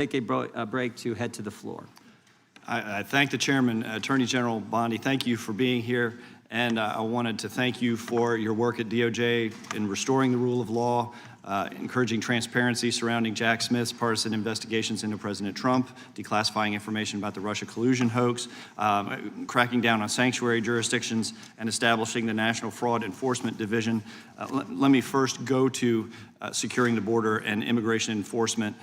Take a break to head to the floor. I thank the chairman, Attorney General Bondi. Thank you for being here. And I wanted to thank you for your work at DOJ in restoring the rule of law, encouraging transparency surrounding Jack Smith's partisan investigations into President Trump, declassifying information about the Russia collusion hoax, cracking down on sanctuary jurisdictions, and establishing the National Fraud Enforcement Division. Let me first go to securing the border and immigration enforcement.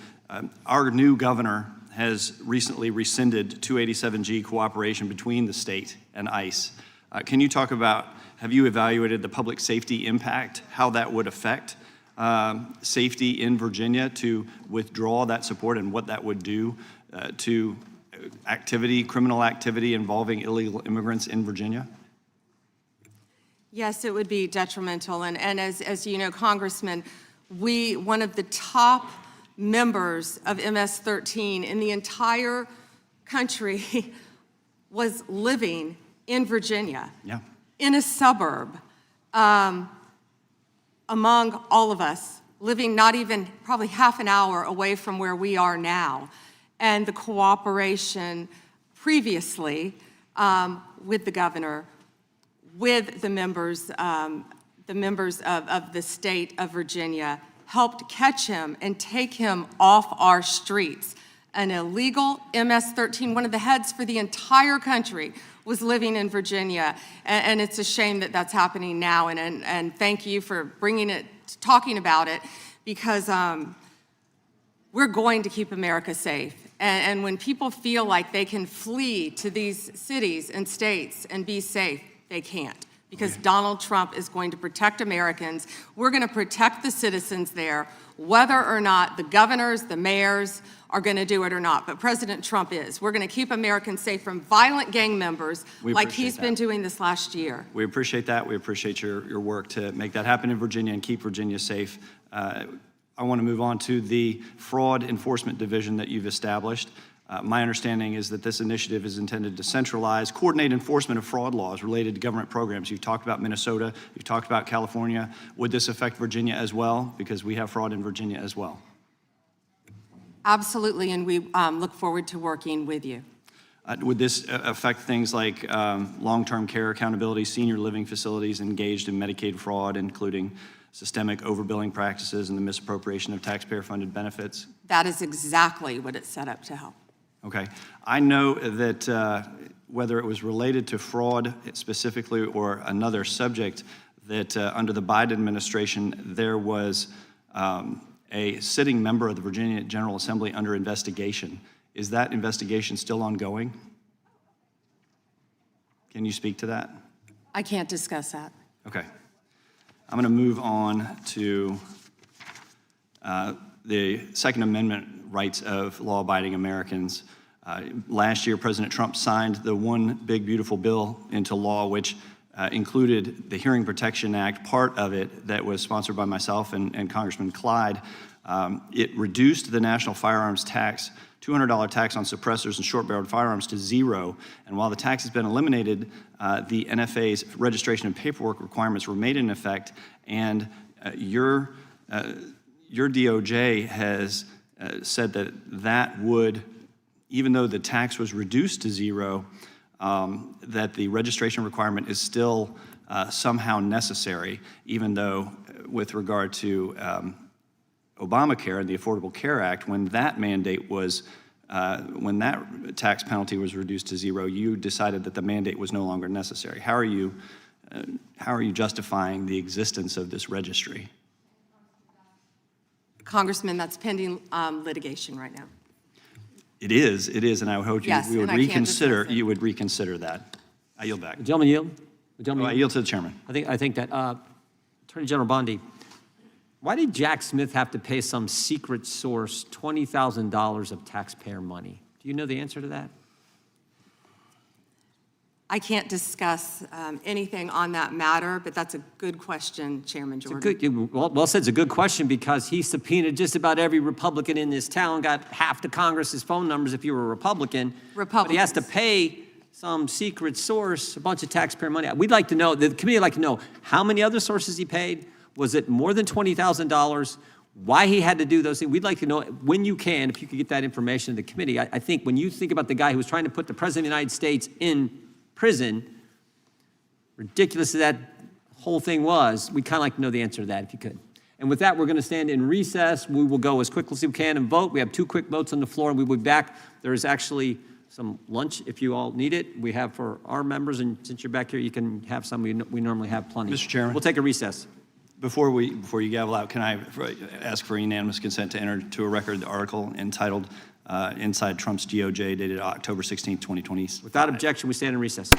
Our new governor has recently rescinded 287G cooperation between the state and ICE. Can you talk about, have you evaluated the public safety impact, how that would affect safety in Virginia to withdraw that support and what that would do to criminal activity involving illegal immigrants in Virginia? Yes, it would be detrimental. And as you know, Congressman, one of the top members of MS-13 in the entire country was living in Virginia, in a suburb, among all of us, living not even probably half an hour away from where we are now. And the cooperation previously with the governor, with the members of the state of Virginia, helped catch him and take him off our streets. An illegal MS-13, one of the heads for the entire country, was living in Virginia. And it's a shame that that's happening now. And thank you for talking about it, because we're going to keep America safe. And when people feel like they can flee to these cities and states and be safe, they can't. Because Donald Trump is going to protect Americans. We're going to protect the citizens there, whether or not the governors, the mayors are going to do it or not. But President Trump is. We're going to keep Americans safe from violent gang members like he's been doing this last year. We appreciate that. We appreciate your work to make that happen in Virginia and keep Virginia safe. I want to move on to the Fraud Enforcement Division that you've established. My understanding is that this initiative is intended to centralize, coordinate enforcement of fraud laws related to government programs. You've talked about Minnesota, you've talked about California. Would this affect Virginia as well? Because we have fraud in Virginia as well. Absolutely, and we look forward to working with you. Would this affect things like long-term care accountability, senior living facilities engaged in Medicaid fraud, including systemic overbilling practices and the misappropriation of taxpayer-funded benefits? That is exactly what it's set up to help. Okay. I know that whether it was related to fraud specifically or another subject, that under the Biden administration, there was a sitting member of the Virginia General Assembly under investigation. Is that investigation still ongoing? Can you speak to that? I can't discuss that. Okay. I'm going to move on to the Second Amendment rights of law-abiding Americans. Last year, President Trump signed the One Big Beautiful Bill into law, which included the Hearing Protection Act, part of it that was sponsored by myself and Congressman Clyde. It reduced the national firearms tax, $200 tax on suppressors and short-barreled firearms, to zero. And while the tax has been eliminated, the NFA's registration and paperwork requirements remain in effect, and your DOJ has said that would, even though the tax was reduced to zero, that the registration requirement is still somehow necessary, even though with regard to Obamacare and the Affordable Care Act, when that mandate was, when that tax penalty was reduced to zero, you decided that the mandate was no longer necessary. How are you justifying the existence of this registry? Congressman, that's pending litigation right now. It is, and I hope you would reconsider that. I yield back. The gentleman yield? I yield to the chairman. I think that Attorney General Bondi, why did Jack Smith have to pay some secret source $20,000 of taxpayer money? Do you know the answer to that? I can't discuss anything on that matter, but that's a good question, Chairman Jordan. Well said, it's a good question, because he subpoenaed just about every Republican in this town, got half the Congress's phone numbers if you were a Republican. But he has to pay some secret source a bunch of taxpayer money. We'd like to know, the committee would like to know, how many other sources he paid? Was it more than $20,000? why he had to do those things. We'd like to know, when you can, if you could get that information to the committee. I think when you think about the guy who was trying to put the President of the United States in prison, ridiculous as that whole thing was, we'd kind of like to know the answer to that if you could. And with that, we're going to stand in recess. We will go as quickly as we can and vote. We have 2 quick votes on the floor, and we will be back. There is actually some lunch if you all need it. We have for our members, and since you're back here, you can have some. We normally have plenty. Mr. Chairman. We'll take a recess. Before you gavel out, can I ask for unanimous consent to enter to a record the article entitled Inside Trump's DOJ dated October 16, 2020? Without objection, we stand in recess.